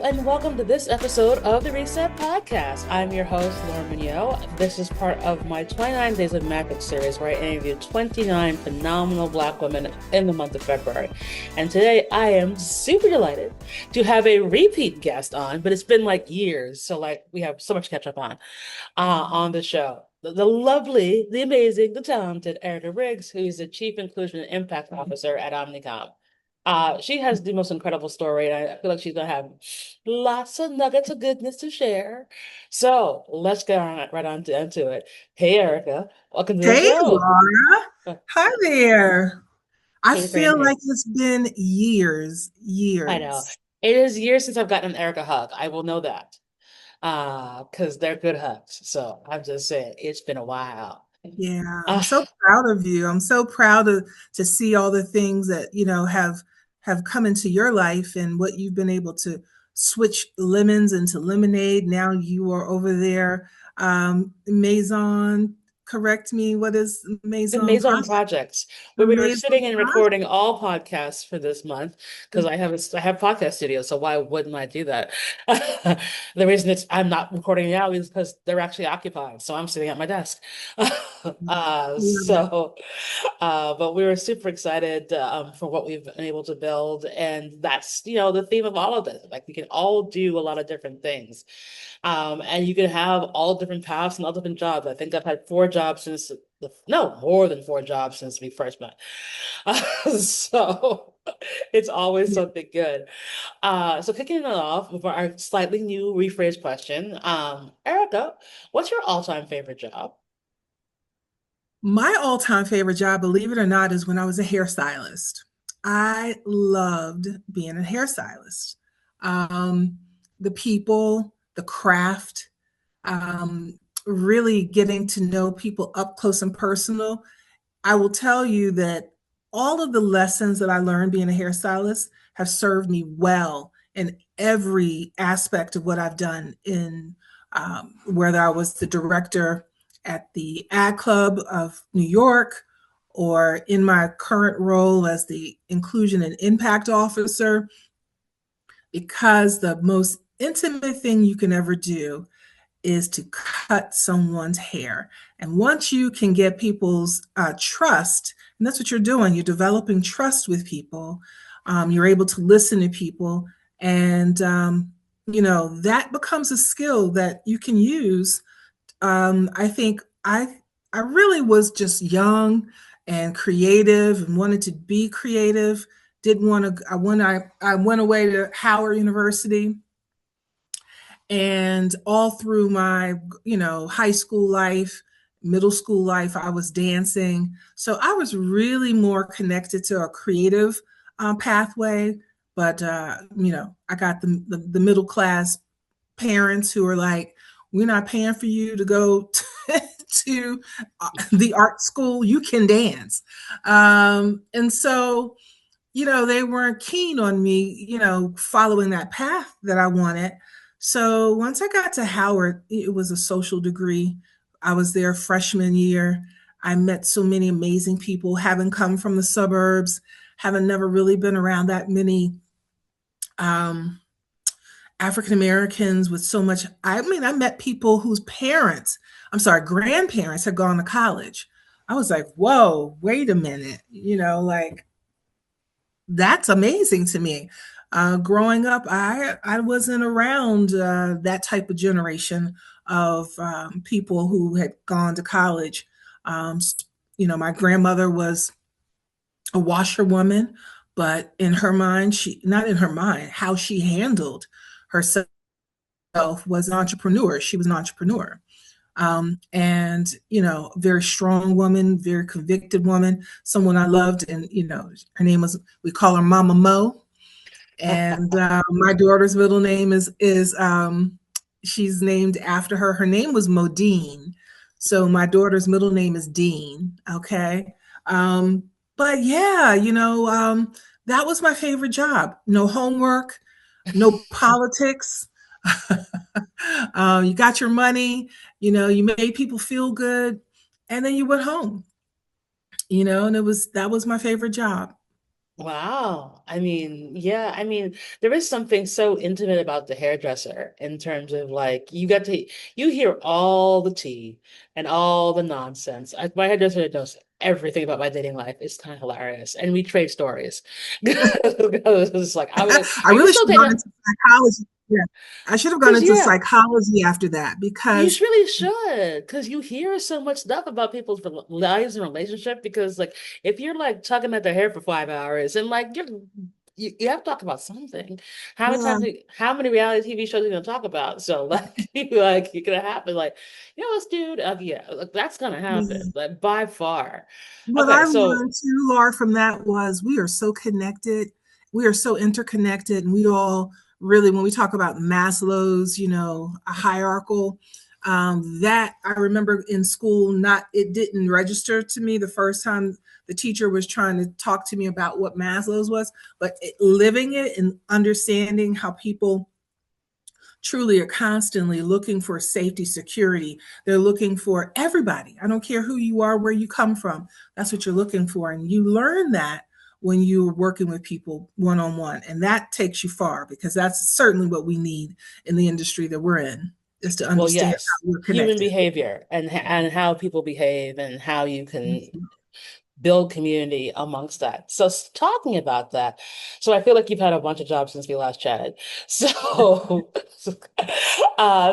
and welcome to this episode of the Reset Podcast. I'm your host, Lauren Mignot. This is part of my 29 Days of Magic series where I interview 29 phenomenal Black women in the month of February. And today I am super delighted to have a repeat guest on, but it's been like years, so like we have so much to catch up on the show. The lovely, the amazing, the talented Ericka Riggs, who is the Chief Inclusion and Impact Officer at Omnicom. She has the most incredible story, and I feel like she's gonna have lots of nuggets of goodness to share. So let's get right on into it. Hey, Ericka, welcome to the Hey, show. Laura. Hi there. I Hey, friend feel here. like it's been years, I know years. it is years since I've gotten an Ericka hug. I will know that, because they're good hugs. So I'm just saying it's been a while. Yeah, I'm Uh, so proud of you. I'm so proud to see all the things that, have come into your life and what you've been able to switch lemons into lemonade. Now you are over there. Maison, correct me, what is The Maison Maison Pasta? Projects, where we were Maison sitting and Pasta? recording all podcasts for this month because I have podcast studios, so why wouldn't I do that? The reason I'm not recording now is because they're actually occupied, so I'm sitting at my desk. Love it. But we were super excited for what we've been able to build, and that's the theme of all of this. Like we can all do a lot of different things, and you can have all different paths and all different jobs. I think I've had four jobs since no, more than four jobs since we first met. So it's always Yeah. something good. So kicking it off with our slightly new rephrase question, Ericka, what's your all-time favorite job? My all-time favorite job, believe it or not, is when I was a hairstylist. I loved being a hairstylist. Um, the people, the craft, really getting to know people up close and personal. I will tell you that all of the lessons that I learned being a hairstylist have served me well in every aspect of what I've done in whether I was the director at the Ad Club of New York or in my current role as the Inclusion and Impact Officer, because the most intimate thing you can ever do is to cut someone's hair. And once you can get people's trust, and that's what you're doing, you're developing trust with people, you're able to listen to people, and that becomes a skill that you can use. I think I really was just young and creative and wanted to be creative. Didn't want to. I went away to Howard University, and all through my, high school life, middle school life, I was dancing. So I was really more connected to a creative pathway. But, I got the middle class parents who are like, we're not paying for you to go to the art school. You can dance. And so, they weren't keen on me, following that path that I wanted. So once I got to Howard, it was a social degree. I was there freshman year. I met so many amazing people, having come from the suburbs, having never really been around that many um, African Americans with so much. I mean, I met people whose parents, I'm sorry, grandparents had gone to college. I was like, whoa, wait a minute, like that's amazing to me. Growing up, I wasn't around that type of generation of people who had gone to college. Um, my grandmother was a washerwoman, but in her mind, she not in her mind, how she handled herself was an entrepreneur. She was an entrepreneur. And very strong woman, very convicted woman, someone I loved. And her name was, we call her Mama Mo. And my daughter's middle name is she's named after her. Her name was Modine, so my daughter's middle name is Dean. Okay, um, but yeah, that was my favorite job. No homework, no politics. You got your money, you made people feel good, and then you went home, and that was my favorite job. Wow. I mean, yeah, I mean, there is something so intimate about the hairdresser in terms of like you hear all the tea and all the nonsense. My hairdresser knows everything about my dating life. It's kind of hilarious. And we trade stories. It's like I was like, I are you really still should have gone dating? into psychology. Yeah. I should have gone Because into yeah. psychology after that You because, really should, because you hear so much stuff about people's lives and relationship. Because like, if you're like tugging at their hair for 5 hours, and like you have to talk about something. yeah, How many reality TV shows are you gonna talk about? So like, you're gonna happen. Like, this dude. Yeah, like, that's gonna happen. yeah. Like by far. What Okay, I so learned too, Laura, from that was we are so connected. We are so interconnected. And we all really, when we talk about Maslow's, a hierarchical, that I remember in school, it didn't register to me the first time the teacher was trying to talk to me about what Maslow's was, but living it and understanding how people truly are constantly looking for safety, security. They're looking for everybody. I don't care who you are, where you come from. That's what you're looking for. And you learn that when you're working with people one on one. And that takes you far because that's certainly what we need in the industry that we're in, is to well, understand yes, how we're human connected. behavior and how people behave and how you can build community amongst that. So talking about that, so I feel like you've had a bunch of jobs since we last chatted. So,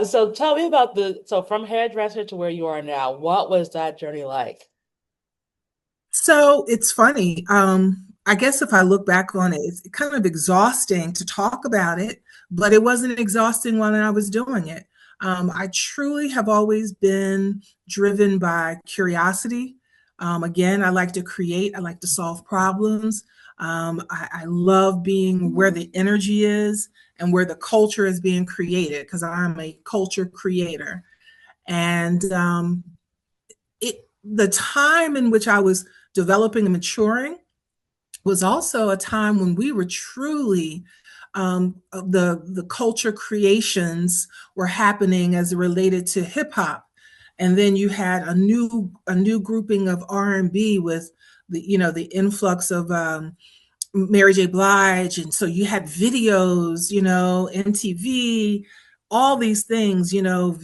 so tell me about so from hairdresser to where you are now, what was that journey like? So it's funny. I guess if I look back on it, it's kind of exhausting to talk about it, but it wasn't exhausting when I was doing it. I truly have always been driven by curiosity. Again, I like to create, I like to solve problems. I love being where the energy is and where the culture is being created because I'm a culture creator. And the time in which I was developing and maturing was also a time when we were truly the culture creations were happening as it related to hip hop, and then you had a new grouping of R&B with the influx of Mary J. Blige. And so you had videos, MTV, all these things, you're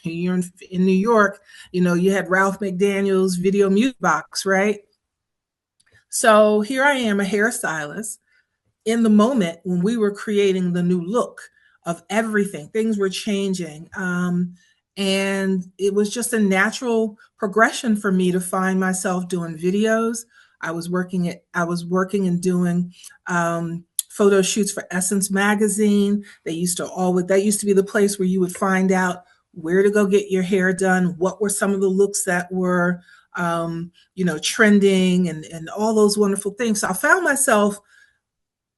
in New York, you had Ralph McDaniel's Video Music Box, right? So here I am, a hairstylist in the moment when we were creating the new look of everything. Things were changing. And it was just a natural progression for me to find myself doing videos. I was working and doing photo shoots for Essence magazine. That used to be the place where you would find out where to go get your hair done, what were some of the looks that were trending, and all those wonderful things. So I found myself,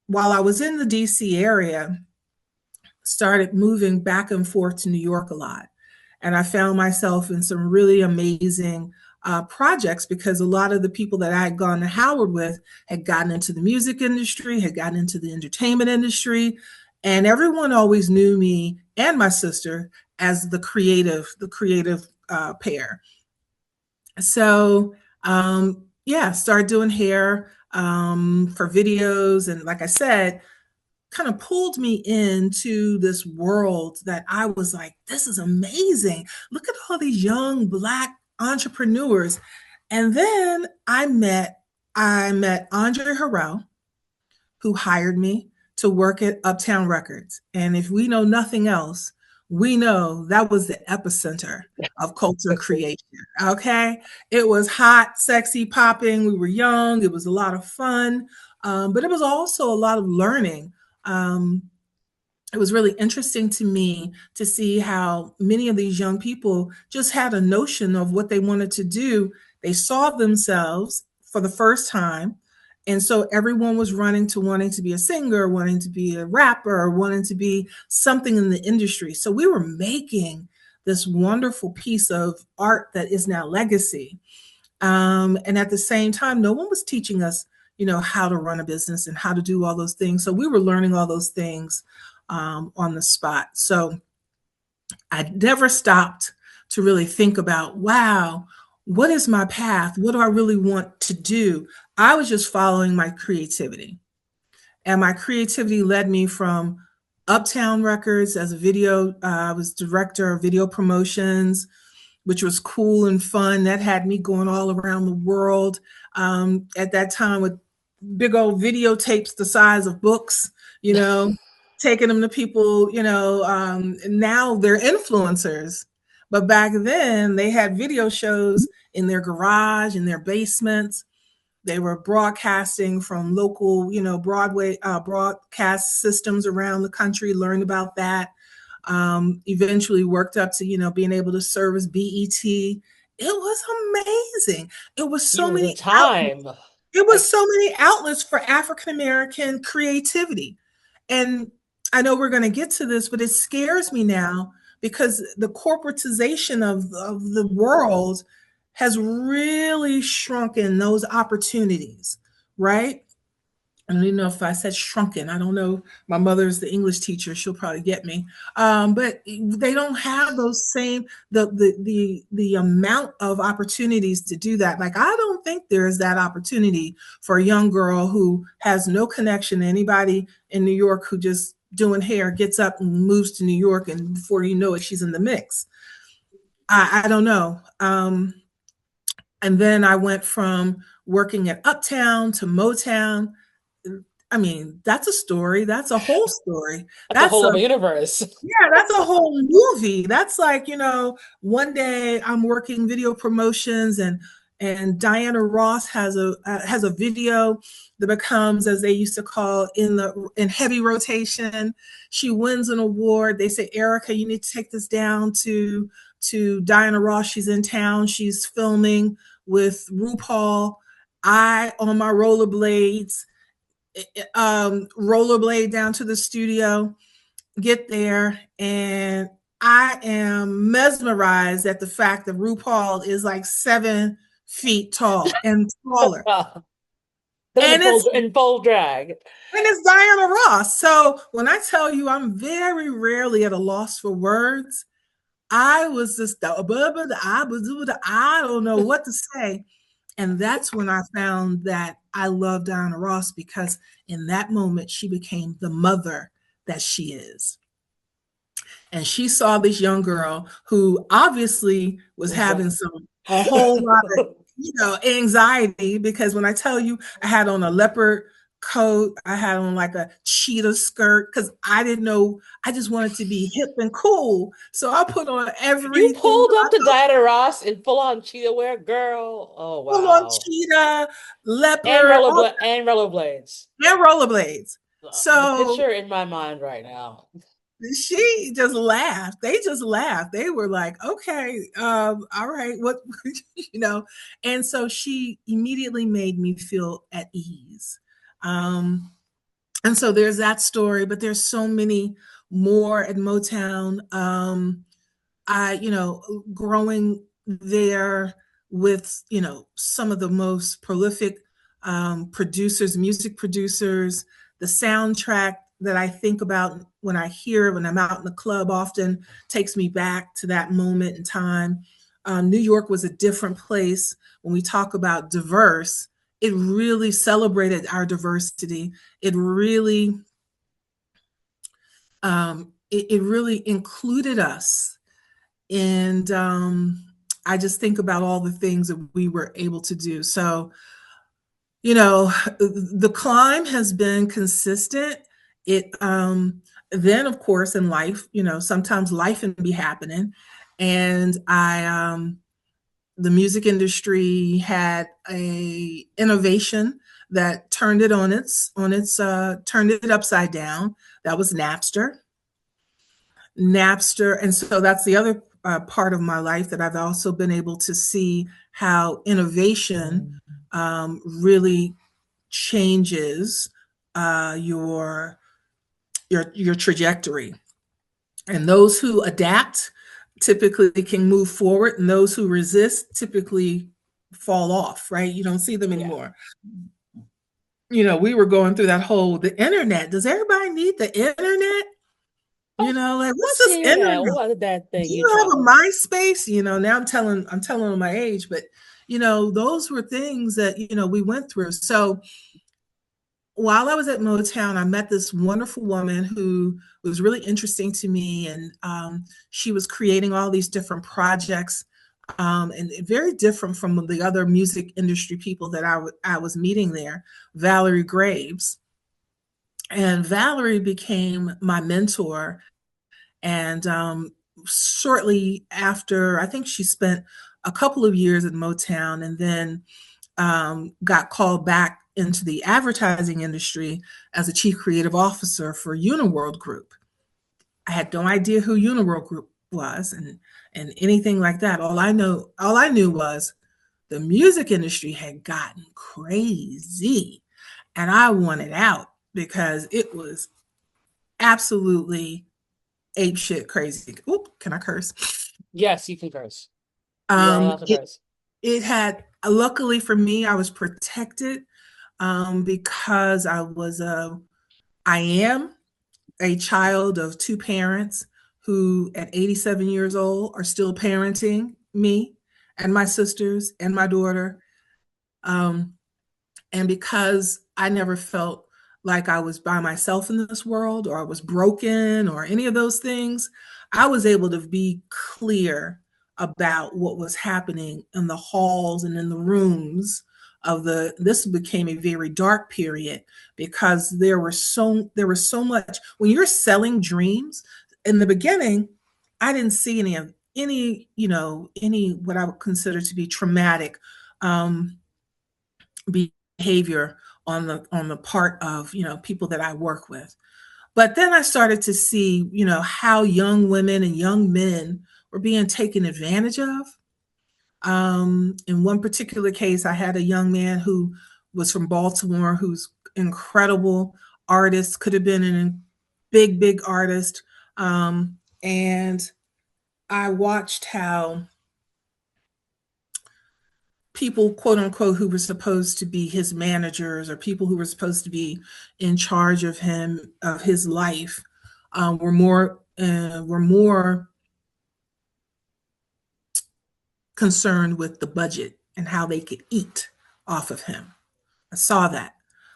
while I was in the DC area, started moving back and forth to New York a lot. And I found myself in some really amazing projects because a lot of the people that I had gone to Howard with had gotten into the music industry, had gotten into the entertainment industry, and everyone always knew me and my sister as the creative pair. So yeah, started doing hair for videos, and like I said, kind of pulled me into this world that I was like, this is amazing. Look at all these young Black entrepreneurs. And then I met Andre Harrell, who hired me to work at Uptown Records. And if we know nothing else, we know that was the epicenter of culture creation. Okay. It was hot, sexy, popping. We were young. It was a lot of fun. But it was also a lot of learning. Um, it was really interesting to me to see how many of these young people just had a notion of what they wanted to do. They saw themselves for the first time. And so everyone was running to wanting to be a singer, wanting to be a rapper, wanting to be something in the industry. So we were making this wonderful piece of art that is now legacy. And at the same time, no one was teaching us, how to run a business and how to do all those things. So we were learning all those things on the spot. So I never stopped to really think about, wow, what is my path? What do I really want to do? I was just following my creativity. And my creativity led me from Uptown Records as a video, I was director of video promotions, which was cool and fun. That had me going all around the world at that time with big old videotapes the size of books, you know, taking them to people, now they're influencers. But back then they had video shows in their garage, in their basements. They were broadcasting from local, Broadway broadcast systems around the country, learned about that. Eventually worked up to, being able to service BET. It was amazing. It was so Even the many outlets. time. It I was so many outlets for African American creativity. And I know we're going to get to this, but it scares me now because the corporatization of the world has really shrunken those opportunities, right? I don't even know if I said shrunken. I don't know. My mother's the English teacher. She'll probably get me. But they don't have those same the amount of opportunities to do that. Like I don't think there is that opportunity for a young girl who has no connection to anybody in New York who just doing hair gets up and moves to New York, and before you know it, she's in the mix. I don't know. And then I went from working at Uptown to Motown. I mean, that's a story. That's a whole story. That's a That's whole a other universe. Yeah, that's a whole movie. That's like, one day I'm working video promotions and Diana Ross has a video that becomes, as they used to call in heavy rotation. She wins an award. They say, Ericka, you need to take this down to Diana Ross. She's in town. She's filming with RuPaul. I on my rollerblades, rollerblade down to the studio, get there, and I am mesmerized at the fact that RuPaul is like 7 feet tall and taller. Then And it's in full drag. Diana Ross. So when I tell you I'm very rarely at a loss for words, I was just I don't know what to say. And that's when I found that I love Diana Ross, because in that moment she became the mother that she is. And she saw this young girl who obviously was having a whole lot of, anxiety, because when I tell you I had on a leopard coat, I had on like a cheetah skirt, because I didn't know, I just wanted to be hip and cool. So I put on You everything, pulled up to Diana Ross in full on cheetah wear, girl. Oh full on wow. cheetah, And leopard, rollerblades. and rollerblades. The So picture in my mind right now. she just laughed. They just laughed. They were like, okay, all right, what, you know. And so she immediately made me feel at ease. Um, and so there's that story, but there's so many more at Motown. Growing there with, some of the most prolific producers, music producers, the soundtrack that I think about when I hear when I'm out in the club often takes me back to that moment in time. New York was a different place. When we talk about diverse, it really celebrated our diversity. It really, it really included us. And I just think about all the things that we were able to do. So, the climb has been consistent. It then, of course, in life, sometimes life can be happening, and the music industry had a innovation that turned it turned it upside down. That was Napster. And so that's the other part of my life that I've also been able to see how innovation really changes your trajectory. And those who adapt typically can move forward, and those who resist typically fall off, right? You don't see them anymore. We were going through that whole the internet. Does everybody need the internet? Like, what's What's this the internet? internet? What is that Do thing you you have a talking? MySpace? Now I'm telling them my age, but those were things that, we went through. So while I was at Motown, I met this wonderful woman who was really interesting to me. And she was creating all these different projects, and very different from the other music industry people that I was meeting there, Valerie Graves. And Valerie became my mentor. And shortly after, I think she spent a couple of years at Motown, and then got called back into the advertising industry as a chief creative officer for Uniworld Group. I had no idea who Uniworld Group was, and anything like that. All I knew was the music industry had gotten crazy, and I wanted out because it was absolutely ape shit crazy. Oop, can I curse? Yes, you can curse. You are allowed to It curse. it had, luckily for me, I was protected, because I am a child of two parents who, at 87 years old, are still parenting me and my sisters and my daughter. Um, and because I never felt like I was by myself in this world, or I was broken, or any of those things, I was able to be clear about what was happening in the halls and in the rooms of this became a very dark period, because there was so much. When you're selling dreams, in the beginning, I didn't see any what I would consider to be traumatic um, behavior on the part of, people that I work with. But then I started to see, how young women and young men were being taken advantage of. In one particular case, I had a young man who was from Baltimore, who's incredible artist, could have been a big artist. And I watched how people, quote unquote, who were supposed to be his managers, or people who were supposed to be in charge of his life, were more concerned with the budget and how they could eat off of him. I saw that.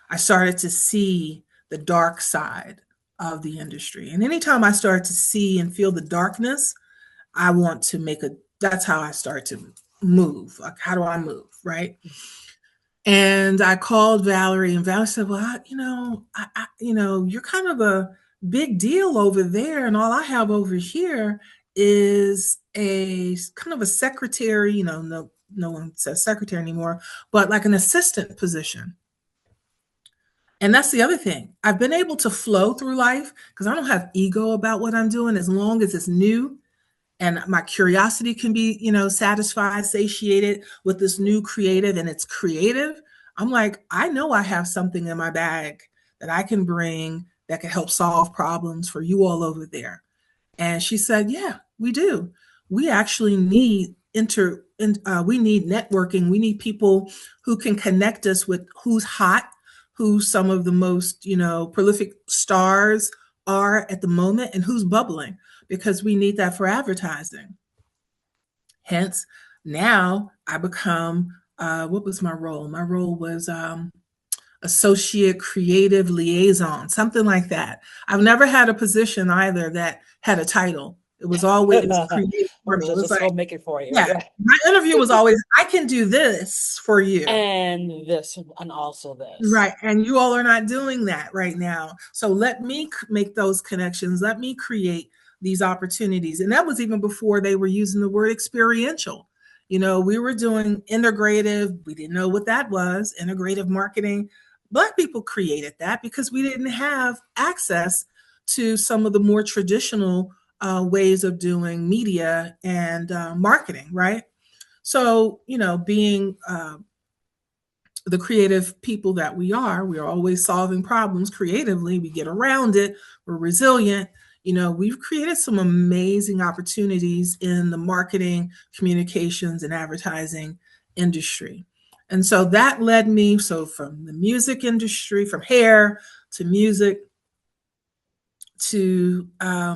I started to see the dark side of the industry. And anytime I start to see and feel the darkness, I want to that's how I start to move. Like, how do I move? Right. And I called Valerie, and Valerie said, "Well, you're kind of a big deal over there, and all I have over here is a kind of a secretary. No one says secretary anymore, but like an assistant position." And that's the other thing. I've been able to flow through life because I don't have ego about what I'm doing, as long as it's new and my curiosity can be, satisfied, satiated with this new creative, and it's creative. I'm like, I know I have something in my bag that I can bring that can help solve problems for you all over there. And she said, yeah, we do. We actually need we need networking. We need people who can connect us with who's hot, who some of the most, prolific stars are at the moment, and who's bubbling, because we need that for advertising. Hence, now I become, what was my role? My role was associate creative liaison, something like that. I've never had a position either that had a title. It was always creative for Or me. It was just like, go make it for you. yeah, Yeah. my interview was always, I can do this for you. And this, and also this. Right. And you all are not doing that right now. So let me make those connections. Let me create these opportunities. And that was even before they were using the word experiential. We were doing integrative. We didn't know what that was, integrative marketing. Black people created that because we didn't have access to some of the more traditional ways of doing media and marketing, right? So, being the creative people that we are always solving problems creatively. We get around it. We're resilient. We've created some amazing opportunities in the marketing, communications, and advertising industry. And so that led me, so from the music industry, from hair to music to, I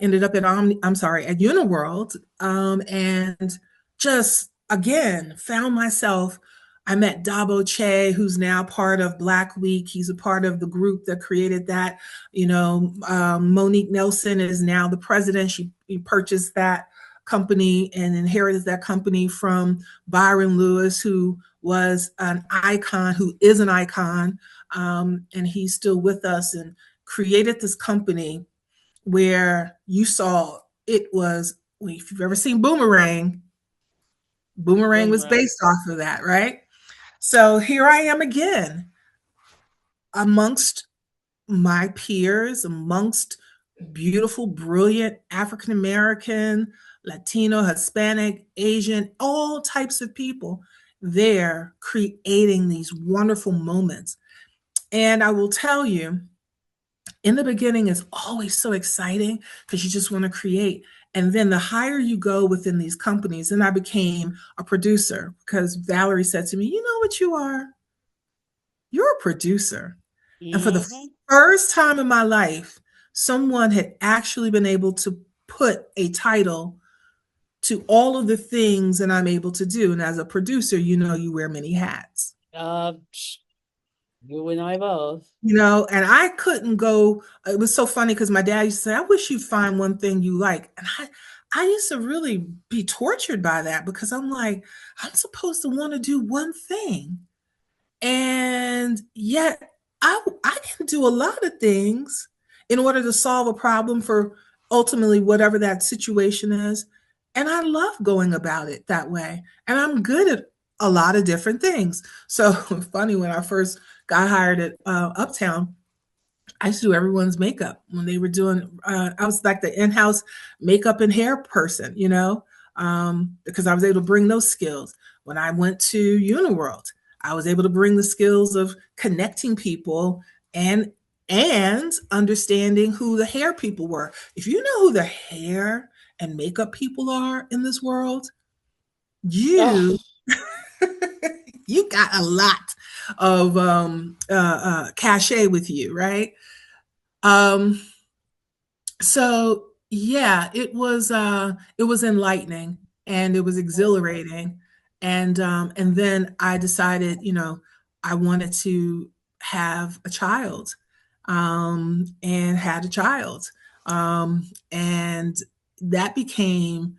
ended up at Uniworld, and just again, found myself. I met Dabo Che, who's now part of Black Week. He's a part of the group that created that. Monique Nelson is now the president. She purchased that company and inherited that company from Byron Lewis, who was an icon, who is an icon, and he's still with us, and created this company where you saw it was, if you've ever seen Boomerang was Boomerang. based off of that, right? So here I am again amongst my peers, amongst beautiful, brilliant African American, Latino, Hispanic, Asian, all types of people there creating these wonderful moments. And I will tell you, in the beginning, it's always so exciting because you just want to create. And then the higher you go within these companies, and I became a producer because Valerie said to me, you know what you are? You're a producer. And for the Mm-hmm. first time in my life, someone had actually been able to put a title to all of the things that I'm able to do. And as a producer, you wear many hats. Uh, you and I both. And I couldn't go. It was so funny because my dad used to say, I wish you'd find one thing you like. And I used to really be tortured by that because I'm like, I'm supposed to want to do one thing. And yet I can do a lot of things in order to solve a problem for ultimately whatever that situation is. And I love going about it that way. And I'm good at a lot of different things. So funny, when I first got hired at Uptown, I used to do everyone's makeup when they were doing, I was like the in-house makeup and hair person, because I was able to bring those skills. When I went to Uniworld, I was able to bring the skills of connecting people and understanding who the hair people were. If you know who the hair and makeup people are in this world, Oh, you you got a lot of cachet with you, right? Um, so yeah, it was enlightening and it was exhilarating. And then I decided, I wanted to have a child, and had a child. And that became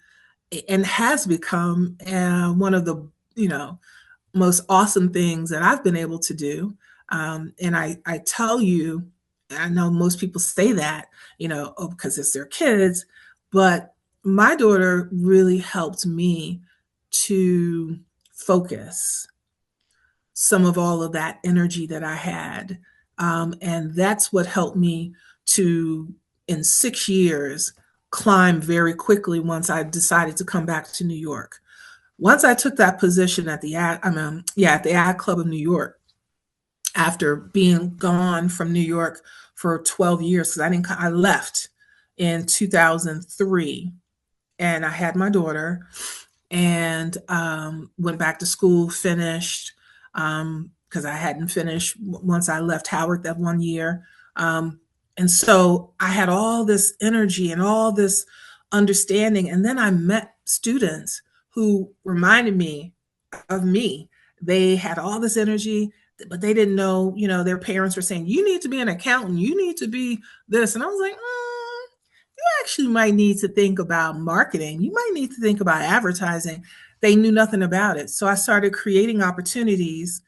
and has become one of the, most awesome things that I've been able to do. And I tell you, I know most people say that, oh, because it's their kids, but my daughter really helped me to focus some of all of that energy that I had. And that's what helped me to, in 6 years, climb very quickly once I decided to come back to New York. Once I took that position at at the Ad Club of New York, after being gone from New York for 12 years, because I left in 2003, and I had my daughter, and went back to school, finished, because I hadn't finished once I left Howard that one year. And so I had all this energy and all this understanding. And then I met students who reminded me of me. They had all this energy, but they didn't know, their parents were saying, you need to be an accountant, you need to be this. And I was like, you actually might need to think about marketing. You might need to think about advertising. They knew nothing about it. So I started creating opportunities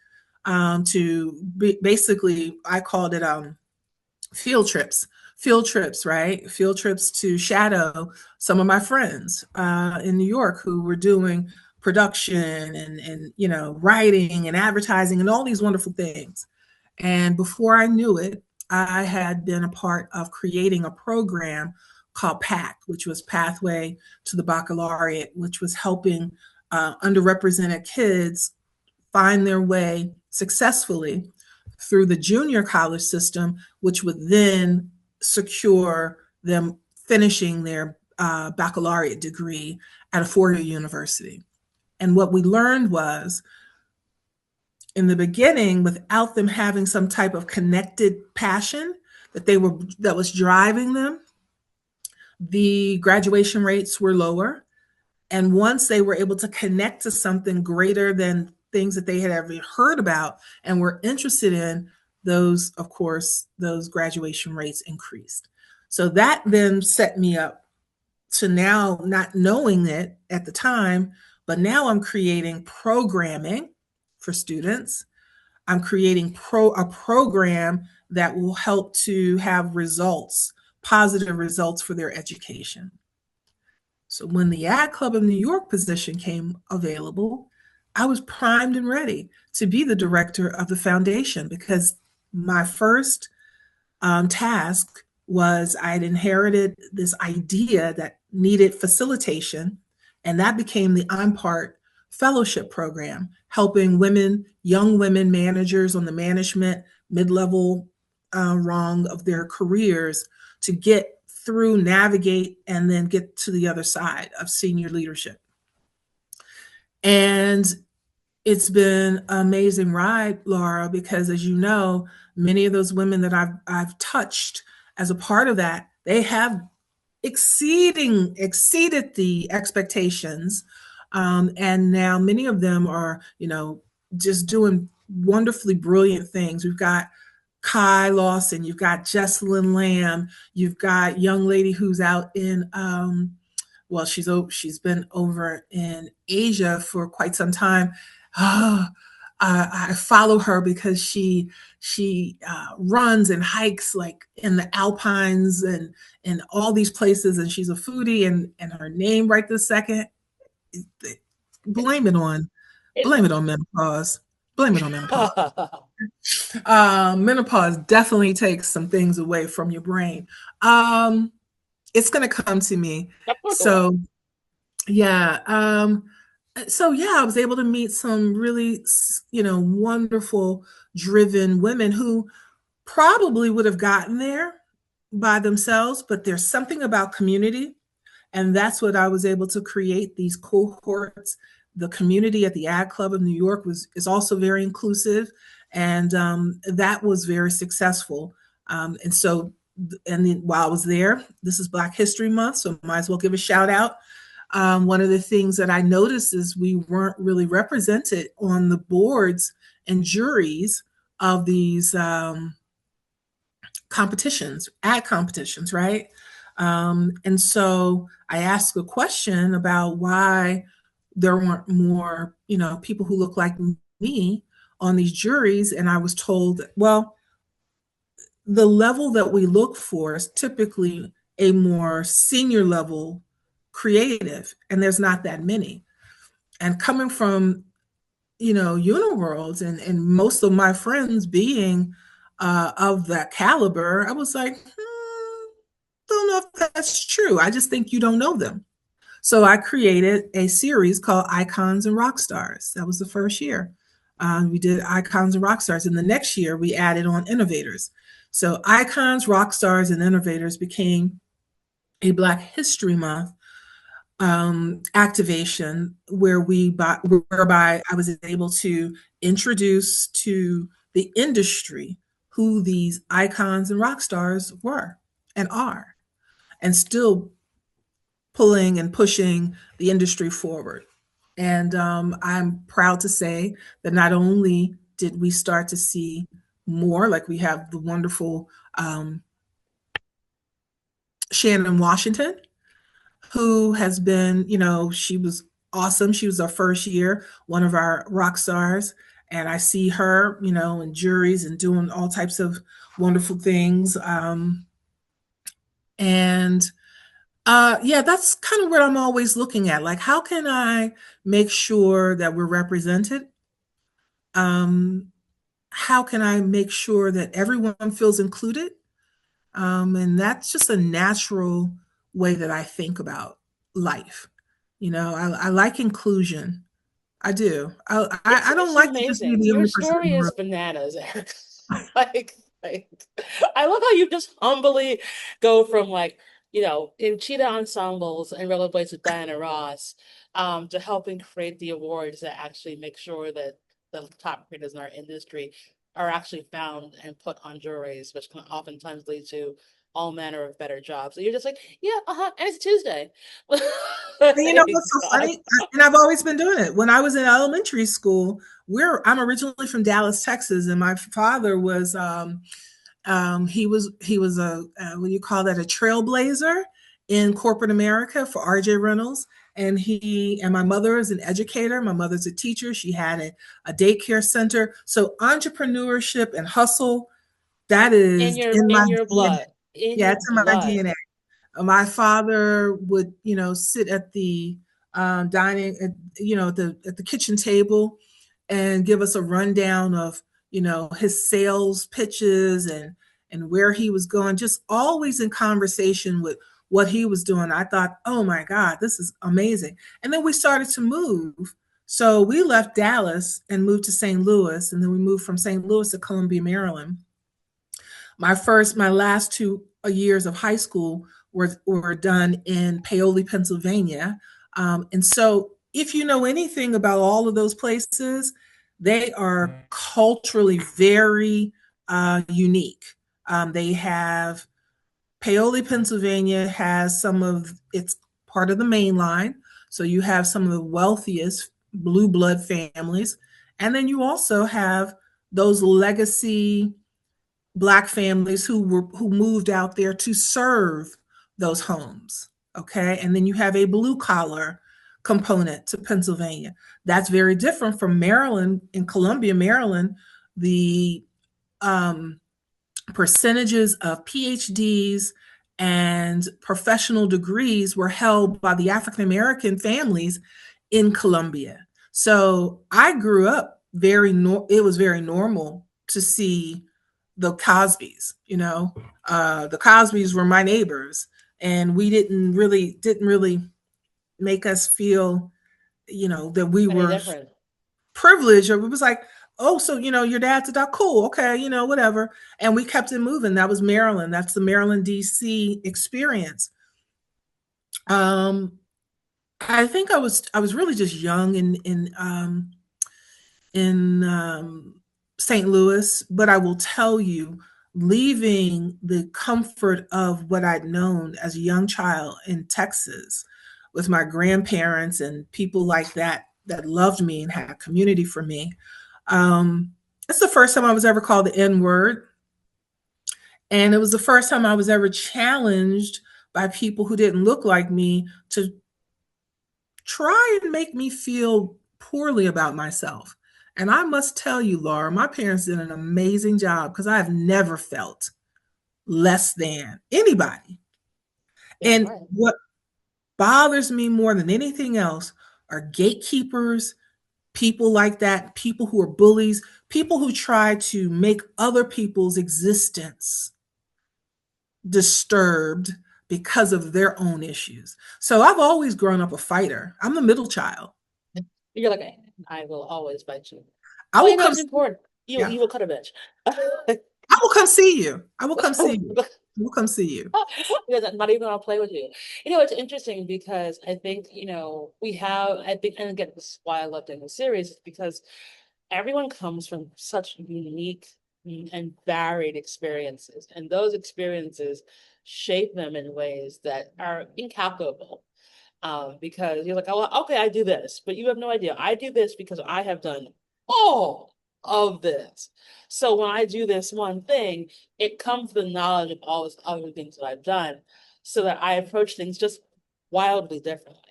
basically, I called it field trips, right? Field trips to shadow some of my friends in New York who were doing production and writing and advertising and all these wonderful things. And before I knew it, I had been a part of creating a program called PAC, which was Pathway to the Baccalaureate, which was helping underrepresented kids find their way successfully through the junior college system, which would then secure them finishing their baccalaureate degree at a four-year university. And what we learned was, in the beginning, without them having some type of connected passion that was driving them, the graduation rates were lower. And once they were able to connect to something greater than things that they had ever heard about and were interested in, those, of course, those graduation rates increased. So that then set me up to now not knowing it at the time, but now I'm creating programming for students. I'm creating a program that will help to have results, positive results for their education. So when the Ad Club of New York position came available, I was primed and ready to be the director of the foundation because my first task was I'd inherited this idea that needed facilitation, and that became the I'm Part fellowship program, helping women, young women managers on the management mid-level rung of their careers to get through, navigate, and then get to the other side of senior leadership. And it's been an amazing ride, Laura, because as you know, many of those women that I've touched as a part of that, they have exceeded the expectations. And now many of them are, just doing wonderfully brilliant things. We've got Kai Lawson, you've got Jessalyn Lamb, you've got young lady who's out in well, she's been over in Asia for quite some time. Oh, I follow her because she runs and hikes like in the Alpines and all these places, and she's a foodie. And her name right this second, blame it on blame it on menopause. Blame it on menopause. Menopause definitely takes some things away from your brain. It's going to come to me. Of course it will. So yeah. So yeah, I was able to meet some really, wonderful, driven women who probably would have gotten there by themselves, but there's something about community, and that's what I was able to create these cohorts. The community at the Ad Club of New York is also very inclusive, and that was very successful. And so, and then while I was there, this is Black History Month, so might as well give a shout out. One of the things that I noticed is we weren't really represented on the boards and juries of these competitions, ad competitions, right? And so I asked a question about why there weren't more, people who look like me on these juries. And I was told, well, the level that we look for is typically a more senior level creative, and there's not that many. And coming from, Uniworlds and most of my friends being of that caliber, I was like, don't know if that's true. I just think you don't know them. So I created a series called Icons and Rock Stars. That was the first year. We did Icons and Rock Stars. And the next year, we added on Innovators. So Icons, Rock Stars, and Innovators became a Black History Month activation whereby I was able to introduce to the industry who these icons and rock stars were and are, and still pulling and pushing the industry forward. And I'm proud to say that not only did we start to see more, like we have the wonderful Shannon Washington, who has been, she was awesome. She was our first year, one of our rock stars. And I see her, in juries and doing all types of wonderful things. And yeah, that's kind of what I'm always looking at. Like, how can I make sure that we're represented? How can I make sure that everyone feels included? And that's just a natural way that I think about life. I like inclusion. I do. I don't It's like to just be amazing. the Your only person in story the is room. bananas, Eric. Like, I love how you just humbly go from like, in cheetah ensembles and rollerblades with Diana Ross, to helping create the awards that actually make sure that the top creators in our industry are actually found and put on juries, which can oftentimes lead to all manner of better jobs. So you're just like, yeah, and it's Tuesday. And you know Like, what's so God. funny? And I've always been doing it. When I was in elementary school, I'm originally from Dallas, Texas, and my father was he was a what do you call that, a trailblazer in corporate America for RJ Reynolds. And my mother is an educator. My mother's a teacher. She had a daycare center. So entrepreneurship and hustle, that is in my In your DNA. blood. In Yeah, your it's in my blood. DNA. My father would, sit at the dining, at the kitchen table, and give us a rundown of, his sales pitches and where he was going. Just always in conversation with what he was doing. I thought, oh my God, this is amazing. And then we started to move. So we left Dallas and moved to St. Louis, and then we moved from St. Louis to Columbia, Maryland. My last 2 years of high school were done in Paoli, Pennsylvania. And so, if you know anything about all of those places, they are culturally very unique. They have Paoli, Pennsylvania has some of it's part of the main line. So you have some of the wealthiest blue blood families. And then you also have those legacy Black families who moved out there to serve those homes. Okay. And then you have a blue collar component to Pennsylvania. That's very different from Maryland. In Columbia, Maryland, the um, percentages of PhDs and professional degrees were held by the African American families in Columbia. So I grew up it was very normal to see the Cosbys, the Cosbys were my neighbors, and we didn't really make us feel, that we Any were different. privileged, or it was like, oh, so your dad's a doc, cool, okay, whatever. And we kept it moving. That was Maryland. That's the Maryland DC experience. Um, I think I was really just young in St. Louis, but I will tell you, leaving the comfort of what I'd known as a young child in Texas with my grandparents and people like that loved me and had a community for me. It's the first time I was ever called the N word. And it was the first time I was ever challenged by people who didn't look like me to try and make me feel poorly about myself. And I must tell you, Laura, my parents did an amazing job because I have never felt less than anybody. Yeah, And right. what bothers me more than anything else are gatekeepers, people like that, people who are bullies, people who try to make other people's existence disturbed because of their own issues. So I've always grown up a fighter. I'm the middle child. You're like, I will always fight you. I Well, will you know, come. it's important. Yeah, You will cut a bitch. I will come see you. I will come see you. I will come see you. Because I'm not even gonna play with you. You know, it's interesting because I think, I think, and again, this is why I loved in the series, is because everyone comes from such unique and varied experiences, and those experiences shape them in ways that are incalculable. Because you're like, oh, well, okay, I do this, but you have no idea. I do this because I have done all of this. So when I do this one thing, it comes with the knowledge of all these other things that I've done, so that I approach things just wildly differently.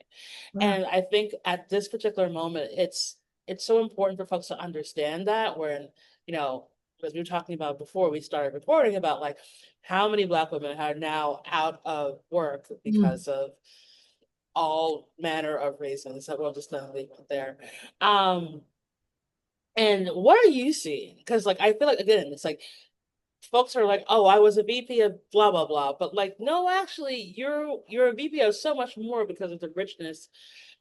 Yeah. And I think at this particular moment, it's so important for folks to understand that, when, as we were talking about before we started recording, about like how many Black women are now out of work Mm. because of all manner of reasons. So we'll just leave it there. Um, and what are you seeing? Because like I feel like, again, it's like folks are like, "Oh, I was a VP of blah blah blah," but like, no, actually, you're a VP of so much more because of the richness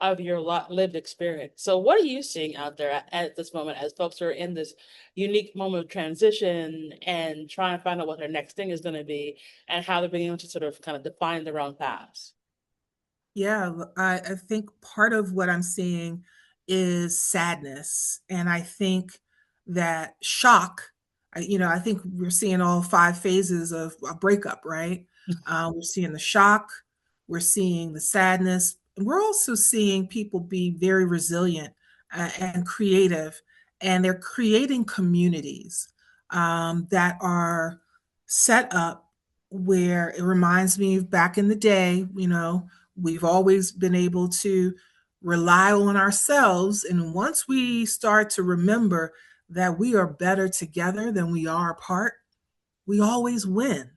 of your lived experience. So, what are you seeing out there at this moment as folks are in this unique moment of transition and trying to find out what their next thing is going to be, and how they're being able to sort of kind of define their own paths? Yeah, I think part of what I'm seeing is sadness. And I think that shock, I think we're seeing all five phases of a breakup, right? We're seeing the shock, we're seeing the sadness, and we're also seeing people be very resilient and creative, and they're creating communities that are set up where it reminds me of back in the day, we've always been able to rely on ourselves. And once we start to remember that we are better together than we are apart, we always win.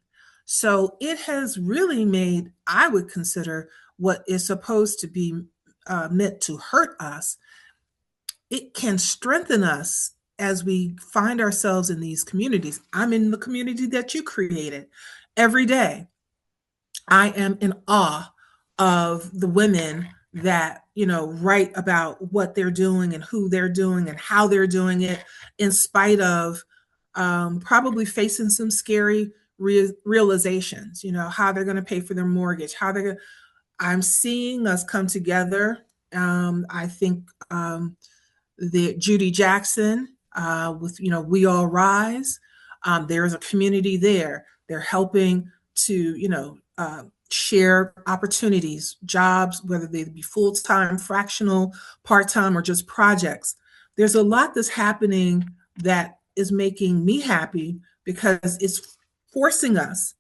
So it has really made, I would consider, what is supposed to be meant to hurt us, it can strengthen us as we find ourselves in these communities. I'm in the community that you created. Every day, I am in awe of the women that, write about what they're doing and who they're doing and how they're doing it, in spite of probably facing some scary realizations, how they're going to pay for their mortgage, how they're going to, I'm seeing us come together. I think the Judy Jackson with, We All Rise, there's a community there. They're helping to, share opportunities, jobs, whether they be full-time, fractional, part-time, or just projects. There's a lot that's happening that is making me happy because it's forcing us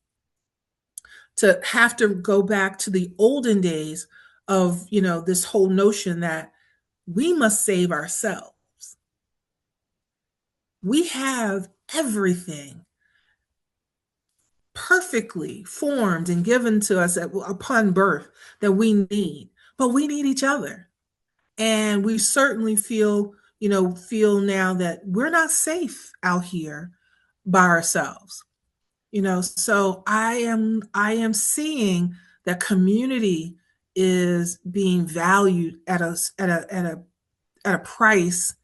to have to go back to the olden days of, this whole notion that we must save ourselves. We have everything perfectly formed and given to us upon birth that we need, but we need each other. And we certainly feel now that we're not safe out here by ourselves. So I am seeing that community is being valued at a price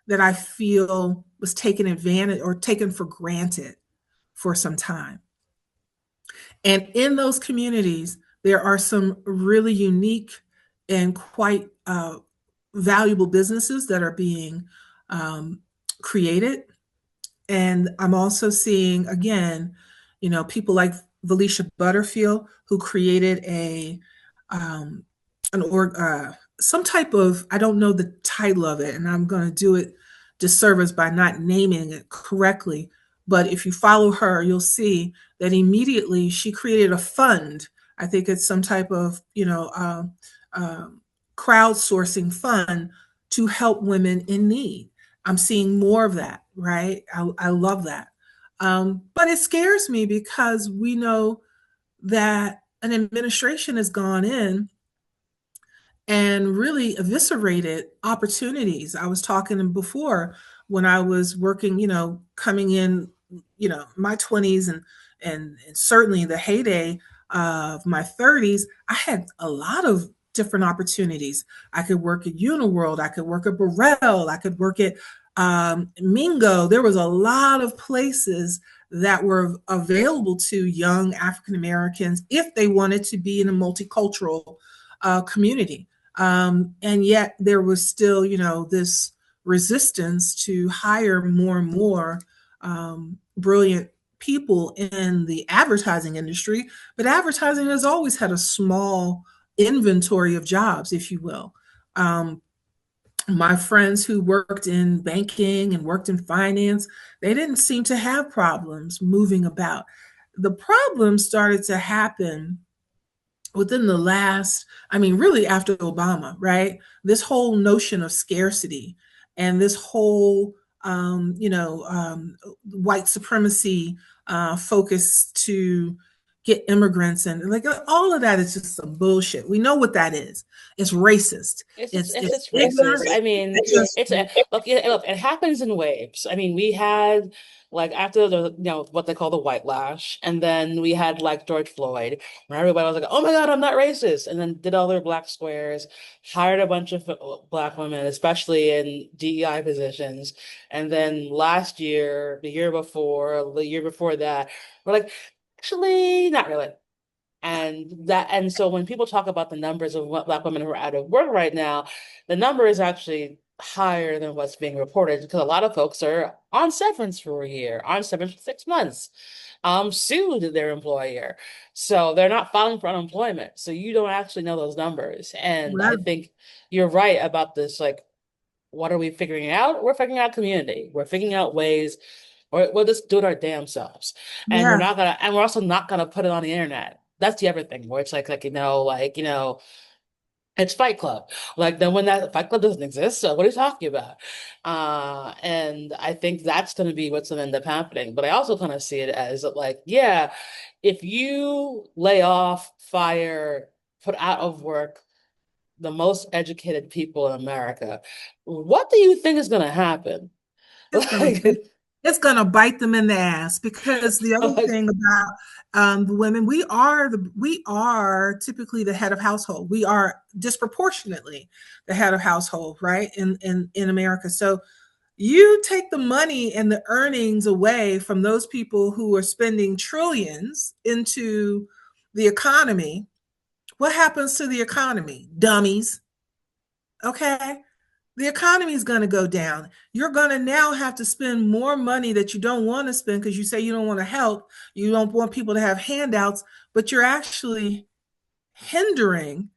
that I feel was taken advantage or taken for granted for some time. And in those communities, there are some really unique and quite valuable businesses that are being created. And I'm also seeing, again, people like Valicia Butterfield, who created um, some type of, I don't know the title of it, and I'm going to do it disservice by not naming it correctly. But if you follow her, you'll see that immediately she created a fund. I think it's some type of, crowdsourcing fund to help women in need. I'm seeing more of that, right? I love that. But it scares me because we know that an administration has gone in and really eviscerated opportunities. I was talking before when I was working, coming in, my 20s and certainly the heyday of my 30s, I had a lot of different opportunities. I could work at Uniworld, I could work at Burrell, I could work at Mingo. There was a lot of places that were available to young African Americans if they wanted to be in a multicultural community. And yet there was still, this resistance to hire more and more brilliant people in the advertising industry. But advertising has always had a small inventory of jobs, if you will. My friends who worked in banking and worked in finance, they didn't seem to have problems moving about. The problem started to happen within the last, I mean, really after Obama, right? This whole notion of scarcity and this whole, white supremacy focus to get immigrants and like all of that is just some bullshit. We know what that is. It's racist. It's racist. Ignorant. I mean, look, look, it happens in waves. I mean, we had like after the what they call the white lash, and then we had like George Floyd, where everybody was like, "Oh my God, I'm not racist," and then did all their black squares, hired a bunch of black women, especially in DEI positions, and then last year, the year before that, we're like, actually, not really. And so when people talk about the numbers of what black women who are out of work right now, the number is actually higher than what's being reported because a lot of folks are on severance for a year, on severance for 6 months, sued their employer. So they're not filing for unemployment. So you don't actually know those numbers. And I Wow. think you're right about this, like, what are we figuring out? We're figuring out community. We're figuring out ways, or we'll just do it our damn selves. And Yeah. we're also not gonna put it on the internet. That's the other thing where it's it's Fight Club. Like then when that Fight Club doesn't exist, so what are you talking about? And I think that's going to be what's going to end up happening. But I also kind of see it as like, yeah, if you lay off, fire, put out of work the most educated people in America, what do you think is going to happen? It's gonna bite, it's gonna bite them in the ass because the other Like, thing about the women, we are typically the head of household. We are disproportionately the head of household, right? In America. So you take the money and the earnings away from those people who are spending trillions into the economy. What happens to the economy? Dummies. Okay. The economy is going to go down. You're going to now have to spend more money that you don't want to spend because you say you don't want to help. You don't want people to have handouts, but you're actually hindering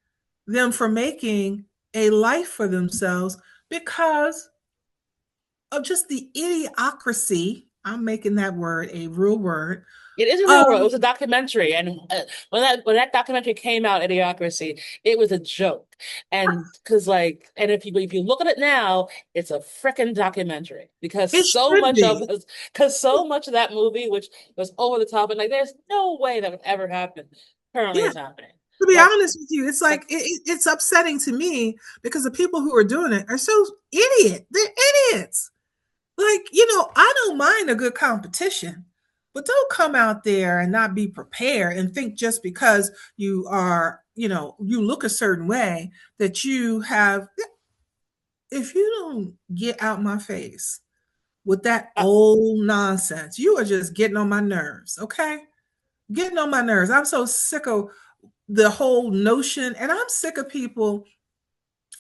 them from making a life for themselves because of just the idiocracy. I'm making that word a real word. it is a real world. It Um, was a documentary, and when that documentary came out, Idiocracy, it was a joke. And because and if you look at it now, it's a freaking documentary it should be. because so much of that movie, which was over the top, and like there's no way that would ever happen, currently Yeah. is happening. To be Like honest with you, it's like like it's upsetting to me because the people who are doing it are so idiot. They're idiots. Like, I don't mind a good competition, but don't come out there and not be prepared and think just because you look a certain way that you have, if you don't get out my face with that uh, old nonsense, you are just getting on my nerves, okay? Getting on my nerves. I'm so sick of the whole notion, and I'm sick of people